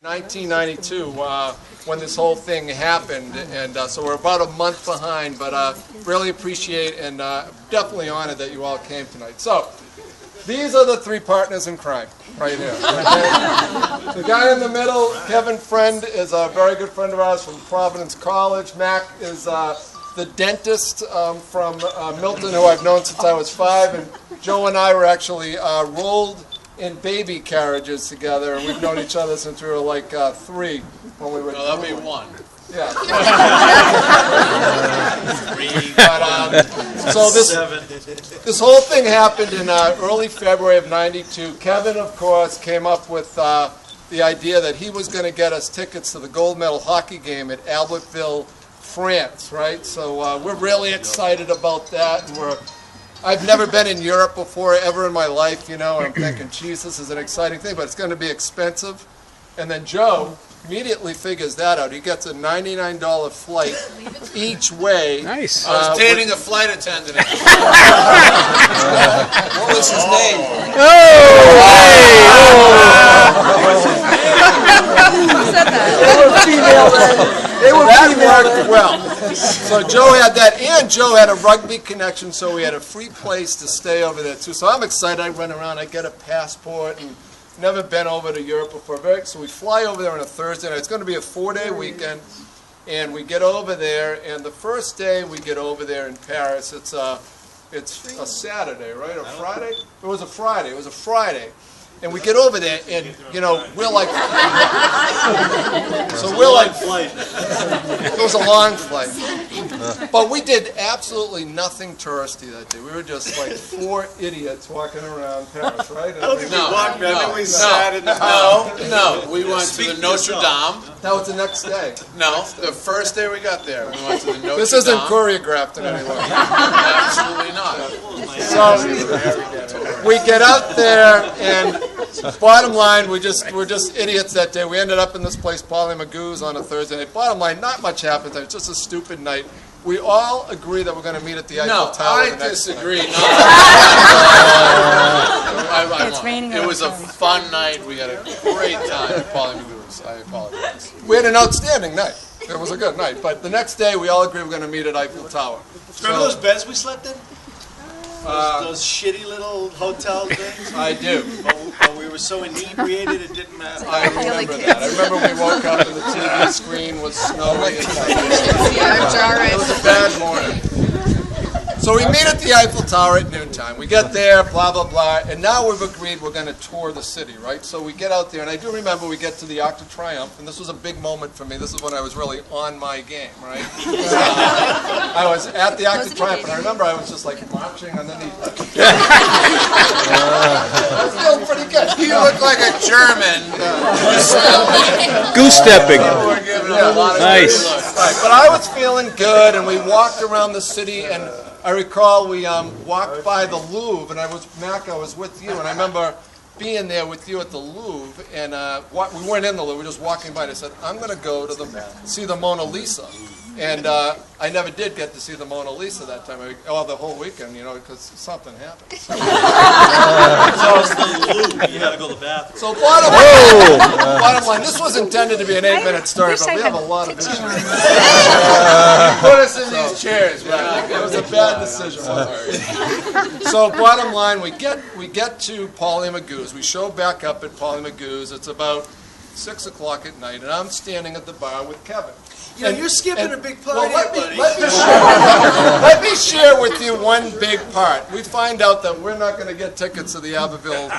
1992 when this whole thing happened, and so we're about a month behind, but really appreciate and definitely honored that you all came tonight. So these are the three partners in crime right here. Okay? The guy in the middle, Kevin Friend, is a very good friend of ours from Providence College. Mac is the dentist from Milton, who I've known since I was 5, and Joe and I were actually rolled in baby carriages together, and we've known each other since we were like 3 when we were. No, that'd be 1. Yeah. But, so this whole thing happened in early February of '92. Kevin, of course, came up with the idea that he was going to get us tickets to the gold medal hockey game at Albertville, France. Right. So we're really excited about that, and I've never been in Europe before, ever in my life, you know, and I'm thinking, geez, this is an exciting thing, but it's going to be expensive. And then Joe immediately figures that out. He gets a $99 flight each way. Nice. I was dating a flight attendant. What was his name? Who said that? They were that worked well. So Joe had that, and Joe had a rugby connection, so we had a free place to stay over there too. So I'm excited. I run around, I get a passport, and never been over to Europe before. So we fly over there on a Thursday night. It's going to be a 4-day weekend, and we get over there. And the first day we get over there in Paris, it's a Saturday, right, or Friday? It was a Friday. It was a Friday. And we get over there, and, you know, we're like, so we're like, it was a long flight. But we did absolutely nothing touristy that day. We were just like 4 idiots walking around Paris, right? I don't think we walked, man. I think we sat in the house. No, we went to the Notre Dame. That was the next day. No, the first day we got there, we went to the Notre Dame. This isn't choreographed in any way. Absolutely not. So we get out there, and bottom line, we're just idiots that day. We ended up in this place, Polly Magoo's, on a Thursday night. Bottom line, not much happened there. It's just a stupid night. We all agree that we're going to meet at the Eiffel Tower. I disagree. It's raining. It was a fun night. We had a great time at Polly Magoo's. I apologize. We had an outstanding night. It was a good night. But the next day, we all agree we're going to meet at Eiffel Tower. Remember those beds we slept in? Those shitty little hotel things? I do. But we were so inebriated it didn't matter. I remember that. I remember we woke up and the TV screen was snowy. It was a bad morning. So we meet at the Eiffel Tower at noontime. We get there, blah, blah, blah, and now we've agreed we're going to tour the city, right? So we get out there, and I do remember we get to the Arc de Triomphe, and this was a big moment for me. This is when I was really on my game, right? I was at the Arc de Triomphe, and I remember I was just like marching underneath. I was feeling pretty good. You look like a German. Goose stepping. Nice. Right, but I was feeling good, and we walked around the city, and I recall we walked by the Louvre, and Mac, I was with you, and I remember being there with you at the Louvre, and we weren't in the Louvre, we were just walking by, and I said, I'm going to go to see the Mona Lisa. And I never did get to see the Mona Lisa that time, the whole weekend, you know, because something happened. You had to go to the bathroom. So bottom line, this was intended to be an 8-minute story, but we have a lot of issues. Put us in these chairs, right? It was a bad decision. So bottom line, we get to Polly Magoo's. We show back up at Polly Magoo's. It's about 6 o'clock at night, and I'm standing at the bar with Kevin. You know, you're skipping a big party, buddy. Let me share with you one big part. We find out that we're not going to get tickets to the Albertville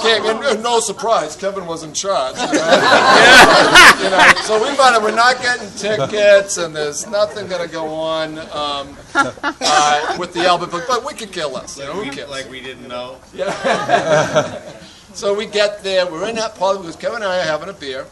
game. And no surprise, Kevin was in charge. You know? So we find out we're not getting tickets, and there's nothing going to go on with the Albertville. But we could care less. You know, who cares? Like we didn't know. Yeah. So we get there. We're in that party because Kevin and I are having a beer.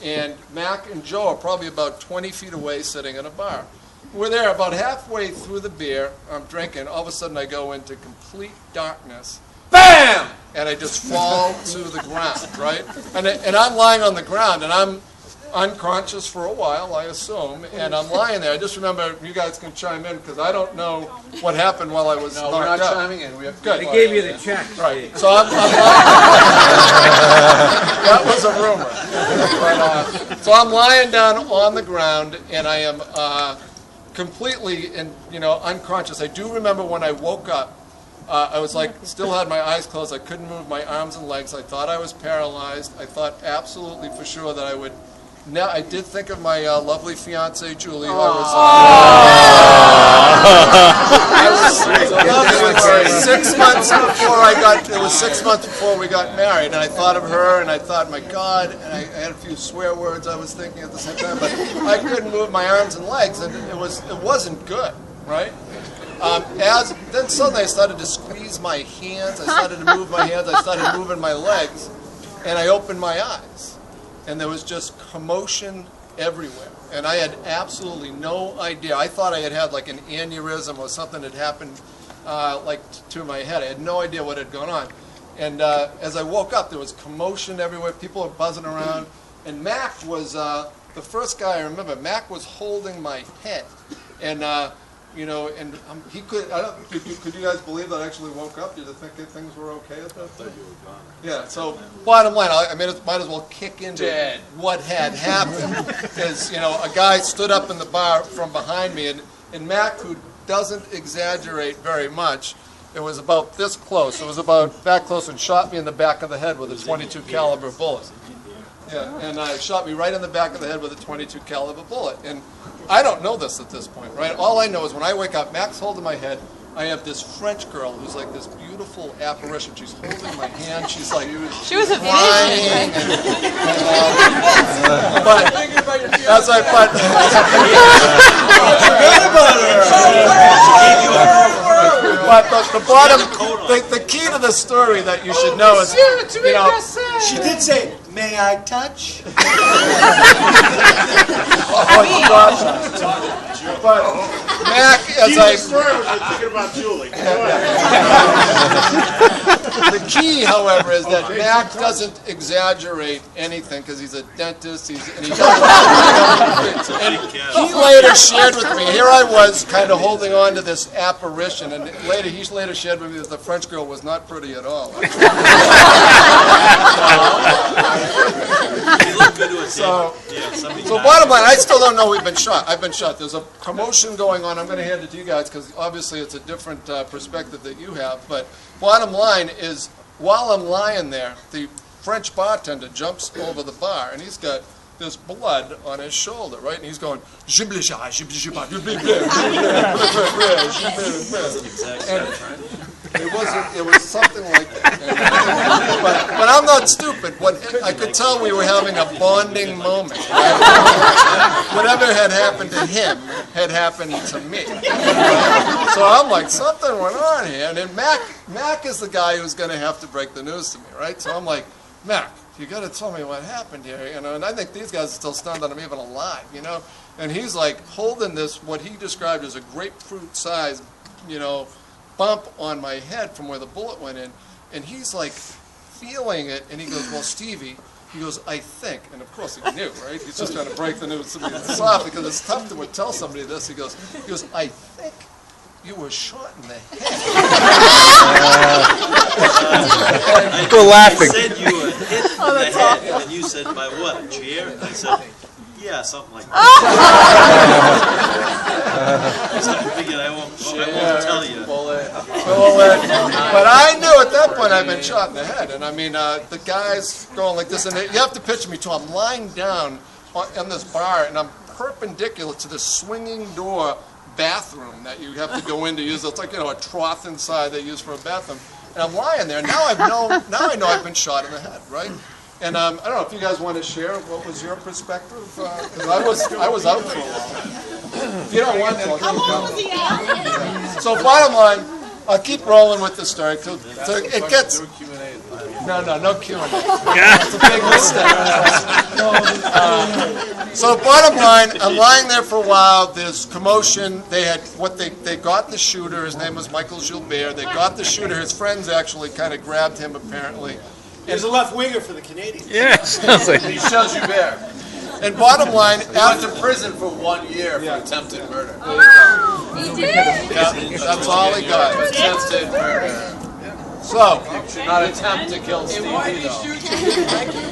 And Mac and Joe are probably about 20 feet away sitting in a bar. We're there about halfway through the beer. I'm drinking. All of a sudden, I go into complete darkness. BAM! And I just fall to the ground, right? And I'm lying on the ground, and I'm unconscious for a while, I assume, and I'm lying there. I just remember, you guys can chime in, because I don't know what happened while I was No, knocked we're not out. chiming in. We have Good. They gave you the check. Right. So I'm lying. That was a rumor. But, so I'm lying down on the ground, and I am completely unconscious. I do remember when I woke up, I was like, still had my eyes closed. I couldn't move my arms and legs. I thought I was paralyzed. I thought absolutely for sure that I would. Now, I did think of my lovely fiancee, Julie. I was 6 months before it was 6 months before we got married, and I thought of her, and I thought, my God, and I had a few swear words I was thinking at the same time, but I couldn't move my arms and legs, and it wasn't good, right? Then suddenly I started to squeeze my hands, I started to move my hands, I started moving my legs, and I opened my eyes. And there was just commotion everywhere. And I had absolutely no idea. I thought I had like an aneurysm or something had happened to my head. I had no idea what had gone on. And as I woke up, there was commotion everywhere. People were buzzing around. And Mac was the first guy I remember. Mac was holding my head. And he could. Could you guys believe that I actually woke up? Did you think that things were okay at that time? Yeah. So bottom line, I mean, it might as well kick into what had happened, because a guy stood up in the bar from behind me, and Mac, who doesn't exaggerate very much, it was about this close. It was about that close, and shot me in the back of the head with a .22 caliber bullet. Yeah, and shot me right in the back of the head with a .22 caliber bullet. And I don't know this at this point, right? All I know is when I wake up, Mac's holding my head. I have this French girl who's like this beautiful apparition. She's holding my hand. She's like She was a crying. But the bottom, the key to the story that you should know is, She did say, "May I touch?" But Mac, thinking about Julie. The key, however, is that Mac doesn't exaggerate anything, because he's a dentist. And he later shared with me. Here I was, kind of holding on to this apparition, and he later shared with me that the French girl was not pretty at all. So bottom line, I still don't know we've been shot. I've been shot. There's a commotion going on. I'm going to hand it to you guys, because obviously it's a different perspective that you have. But bottom line is, while I'm lying there, the French bartender jumps over the bar, and he's got this blood on his shoulder, right? And he's going, it was something like that. But I'm not stupid. I could tell we were having a bonding moment. Right? Whatever had happened to him had happened to me. So I'm like, something went on here. And then Mac is the guy who's going to have to break the news to me, right? So I'm like, Mac, you got to tell me what happened here, And I think these guys are still stunned that I'm even alive, And he's like holding this, what he described as a grapefruit-sized, bump on my head from where the bullet went in, and he's like feeling it, and he goes, "Well, Stevie," he goes, "I think," and of course he knew, right? He's just trying to break the news to me soft, because it's tough to tell somebody this. He goes, "I think you were shot in the head." We're laughing. I said you were hit in the head, and you said, "By what, a chair?" And I said, "Yeah, something like that." So I figured I won't tell you. But I knew at that point I'd been shot in the head. And I mean, the guy's going like this, and you have to picture me too. I'm lying down in this bar, and I'm perpendicular to the swinging door bathroom that you have to go in to use. It's like a trough inside they use for a bathroom. And I'm lying there. Now I know I've been shot in the head, right? And I don't know if you guys want to share what was your perspective, because I was out for a while. If you don't want to, I'll keep going. So bottom line, I'll keep rolling with the story. So it gets no Q&A. It's a big mistake. So bottom line, I'm lying there for a while. There's commotion. They got the shooter. His name was Michael Gilbert. They got the shooter. His friends actually kind of grabbed him apparently. He's a left winger for the Canadians. Yeah, sounds like He shows you there. And bottom line, He went to prison for 1 year for attempted murder. He did. that's all he got. Attempted murder. So, Should not attempt to kill Stevie, though.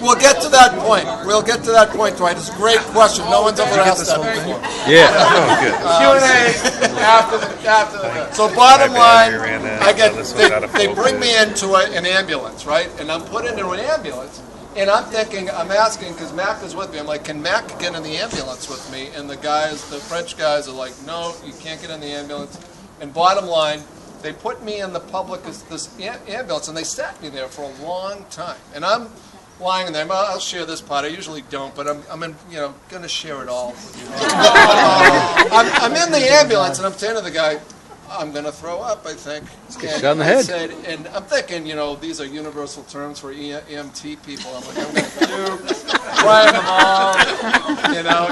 we'll get to that point. We'll get to that point, Dwight. It's a great question. No one's ever asked that before. Yeah. Oh, good. Q&A after the. So bottom line, We ran that. I get This was out of they focus. bring me into an ambulance, right? And I'm put into an ambulance, and I'm thinking, I'm asking because Mac is with me. I'm like, can Mac get in the ambulance with me? And the French guys are like, no, you can't get in the ambulance. And bottom line, they put me in the public this ambulance, and they sat me there for a long time. And I'm lying there. I'll share this part. I usually don't, but I'm going to share it all with you. I'm in the ambulance, and I'm saying to the guy, I'm going to throw up, I think. get shot in the head. And I'm thinking, these are universal terms for EMT people. I'm like, I'm going to puke, trying them all,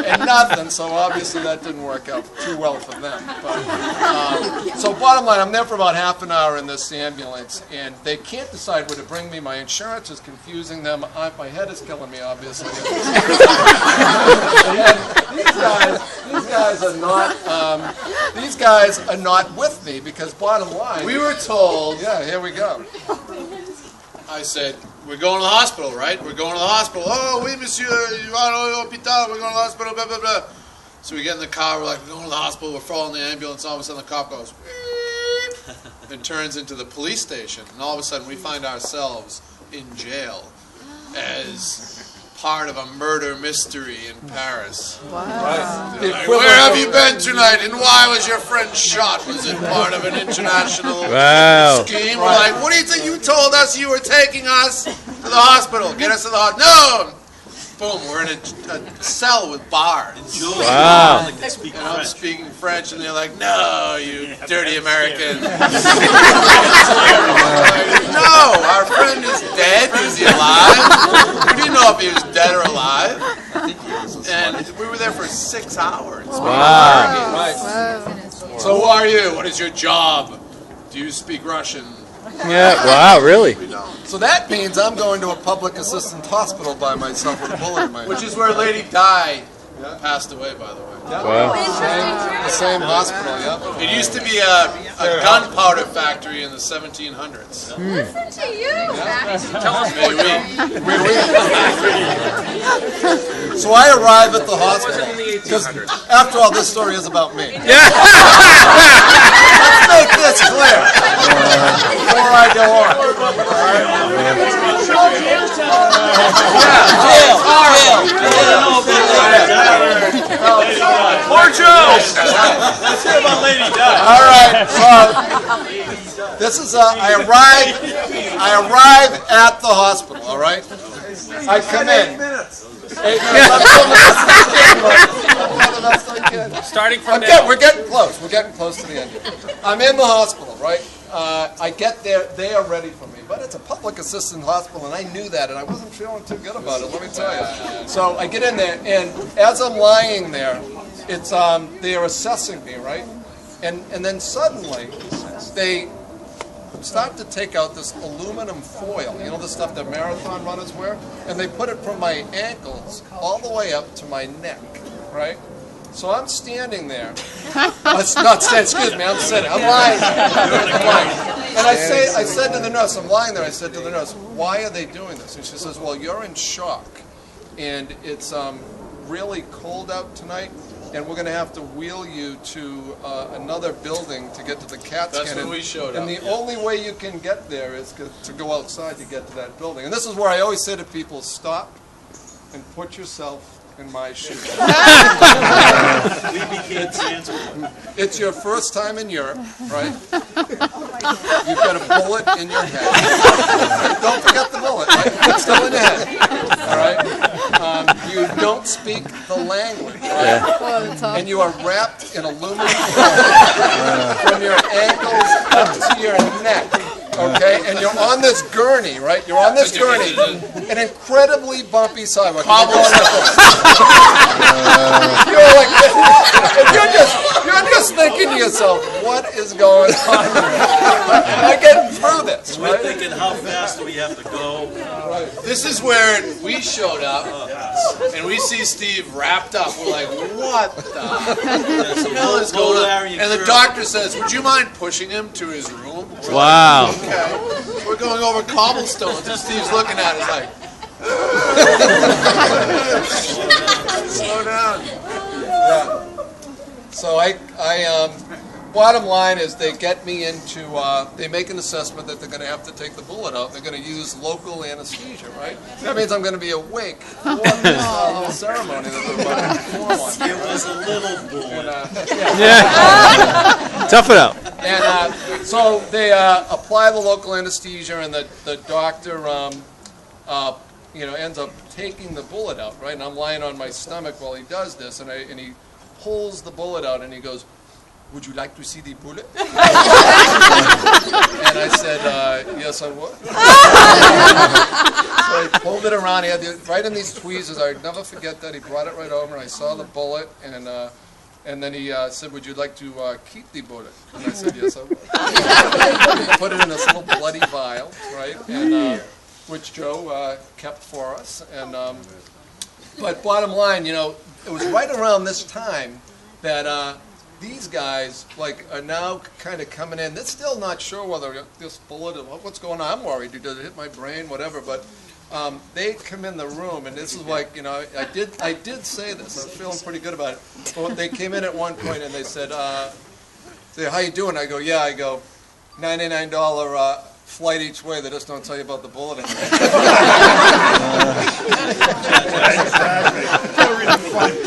and nothing. So obviously that didn't work out too well for them. But, so bottom line, I'm there for about half an hour in this ambulance, and they can't decide where to bring me. My insurance is confusing them. My head is killing me, obviously. And these guys are not with me because bottom line, We were told, yeah, here we go. I said, we're going to the hospital, right? We're going to the hospital. Oh, oui, monsieur, you are l'hôpital, we're going to the hospital, blah, blah, blah. So we get in the car, we're like, we're going to the hospital, we're following the ambulance, all of a sudden the cop goes, beep, and turns into the police station, and all of a sudden we find ourselves in jail as part of a murder mystery in Paris. Wow. Like, where have you been tonight, and why was your friend shot? Was it part of an international Wow. scheme? We're like, what do you think? You told us you were taking us to the hospital. Get us to the hospital. No! Boom, we're in a cell with bars. Wow. Like they speak And I'm French. speaking French, and they're like, no, you dirty American. No, our friend is dead. Is he alive? We didn't know if he was dead or alive. And we were there for 6 hours. Wow. Right. So who are you? What is your job? Do you speak Russian? Yeah. Wow. Really? We don't. So that means I'm going to a public assistance hospital by myself with a bullet in my head. Which is where Lady Di passed away, by the way. Wow. The same hospital, yeah. It used to be a gunpowder factory in the 1700s. Listen to you. So I arrive at the hospital because, after all, this story is about me. Let's make this clear before I go on. Poor Joe! Let's hear about Lady Di. All right, so this is I arrive at the hospital. All right, I come in. 8 minutes. Starting from We're getting close. We're getting close to the end. I'm in the hospital, right? I get there. They are ready for me, but it's a public assistance hospital, and I knew that, and I wasn't feeling too good about it. Let me tell you. So I get in there, and as I'm lying there, it's they are assessing me, right? And then suddenly they start to take out this aluminum foil, the stuff that marathon runners wear, and they put it from my ankles all the way up to my neck, right? So I'm standing there. Not standing, excuse me, I'm sitting. I'm lying. And I said to the nurse, I'm lying there, I said to the nurse, why are they doing this? And she says, well, you're in shock, and it's really cold out tonight, and we're going to have to wheel you to another building to get to the CAT scan. That's when we showed and up, the yeah. only way you can get there is to go outside to get to that building. And this is where I always say to people, stop and put yourself in my shoes. We became transferred. It's your first time in Europe, right? You've got a bullet in your head. Don't forget the bullet, right? It's still in your head. All right? You don't speak the language, right? And you are wrapped in aluminum foil from your ankles up to your neck. Okay, and you're on this gurney, right? You're on this gurney, an incredibly bumpy sidewalk. You're like, if you're just You're just thinking to yourself, what is going on here? Am I getting through this, We're right? thinking, how fast do we have to go? This is where we showed up, and we see Steve wrapped up. We're like, what the hell is going on? And the doctor says, would you mind pushing him to his room? We're Wow. like, okay. We're going over cobblestones, and Steve's looking at us like, slow down. So bottom line is they get me into, they make an assessment that they're going to have to take the bullet out. They're going to use local anesthesia, right? That means I'm going to be awake for this little ceremony that they're going to perform on me. It was a little bullet. Yeah. Tough it out. And so they apply the local anesthesia, and the doctor, ends up taking the bullet out, right? And I'm lying on my stomach while he does this, and he pulls the bullet out, and he goes, "Would you like to see the bullet?" And I said, "Yes, I would." So he pulled it around. He had right in these tweezers. I'd never forget that. He brought it right over, and I saw the bullet, and then he said, "Would you like to keep the bullet?" And I said, "Yes, I would." He put it in this little bloody vial, right? And which Joe kept for us. And but bottom line, it was right around this time that these guys are now kind of coming in. They're still not sure whether this bullet, what's going on. I'm worried. Did it hit my brain? Whatever. But they come in the room, and this is I did say this. I was feeling pretty good about it. But they came in at one point, and they said, "How you doing?" I go, "Yeah." I go, $99 flight each way. They just don't tell you about the bullet. Exactly.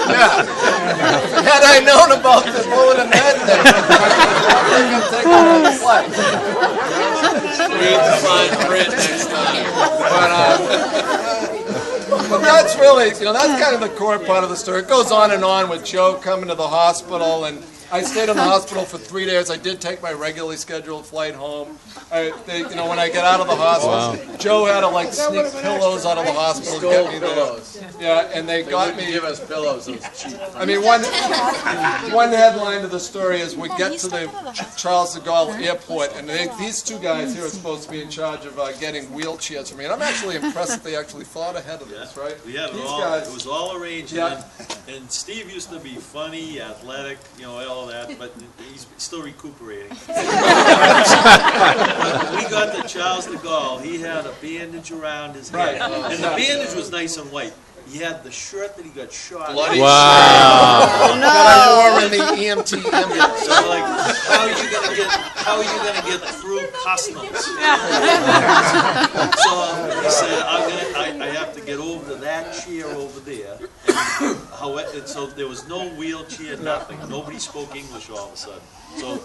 Yeah. Had I known about the bullet in that thing, I think I'm taking that flight. Read the fine print next time. But that's really, that's kind of the core part of the story. It goes on and on with Joe coming to the hospital, and I stayed in the hospital for 3 days. I did take my regularly scheduled flight home. When I get out of the hospital, Joe had to sneak pillows out of the hospital to get me pillows. Yeah, and they got me. Give us pillows. Those cheap. I mean, one headline to the story is we get to the Charles de Gaulle airport, and these two guys here are supposed to be in charge of getting wheelchairs for me. And I'm actually impressed that they actually thought ahead of this, right? We had it These all. guys- It was all arranged. Yeah. And Steve used to be funny, athletic, all that, but he's still recuperating. When we got to Charles de Gaulle, he had a bandage around his head, Right. and the bandage was nice and white. He had the shirt that he got shot. Bloody Wow. That I wore in the EMT ambulance. So how are you gonna get through customs? So he said, I have to get over to that chair over there. And so there was no wheelchair, nothing. Nobody spoke English all of a sudden. So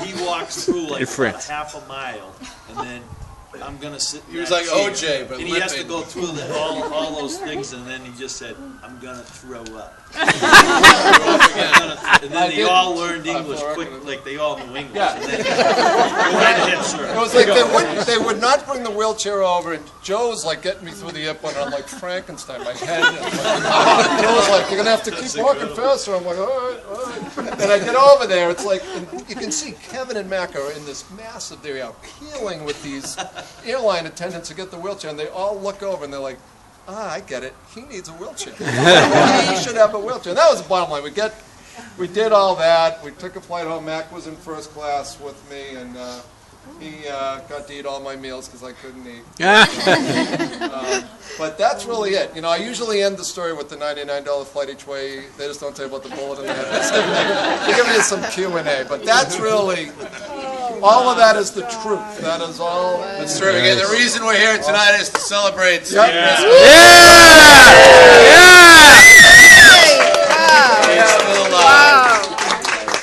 he walks through Different. about half a mile, and then I'm gonna sit. In He was that like chair. OJ, but and he has to limping. go through all those things, and then he just said, "I'm gonna throw up." And then they all learned English quick, like they all knew English. Yeah. And then go right ahead, sir. It was like they would not bring the wheelchair over, and Joe's getting me through the airport, and I'm like Frankenstein, my head. Joe's like, "You're gonna have to keep walking faster." I'm like, "All right, all right." And I get over there, it's like, and you can see Kevin and Mac are in this massive, they are peeling with these airline attendants to get the wheelchair, and they all look over and they're like, I get it. He needs a wheelchair. He should have a wheelchair. And that was the bottom line. We did all that. We took a flight home. Mac was in first class with me, and he got to eat all my meals because I couldn't eat. But that's really it. I usually end the story with the $99 flight each way. They just don't tell you about the bullet in the head. They give you some Q&A. But that's really, all of that is the truth. That is all. That's true. Again, the reason we're here tonight is to celebrate Steve Yep. Briscoe.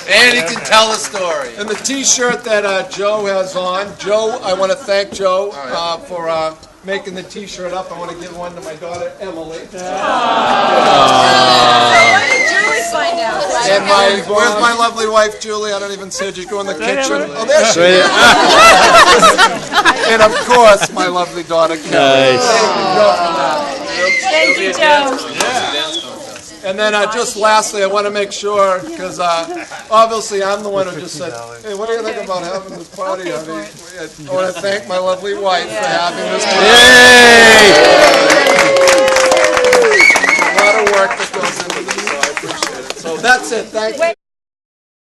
And he can tell the story. And the T-shirt that Joe has on, Joe, I want to thank Joe for making the T-shirt up. I want to give one to my daughter Emily. Why did Julie find out? And where's my lovely wife Julie? I don't even see her. Just go in the kitchen. Oh, there she is. And of course, my lovely daughter Kelly. Nice. Thank you, Joe. And then just lastly, I want to make sure, because obviously I'm the one who just said, hey, what do you think about having this party? I mean, I want to thank my lovely wife for having this party. Yay! A lot of work that goes into this, so I appreciate it. So that's it. Thank you.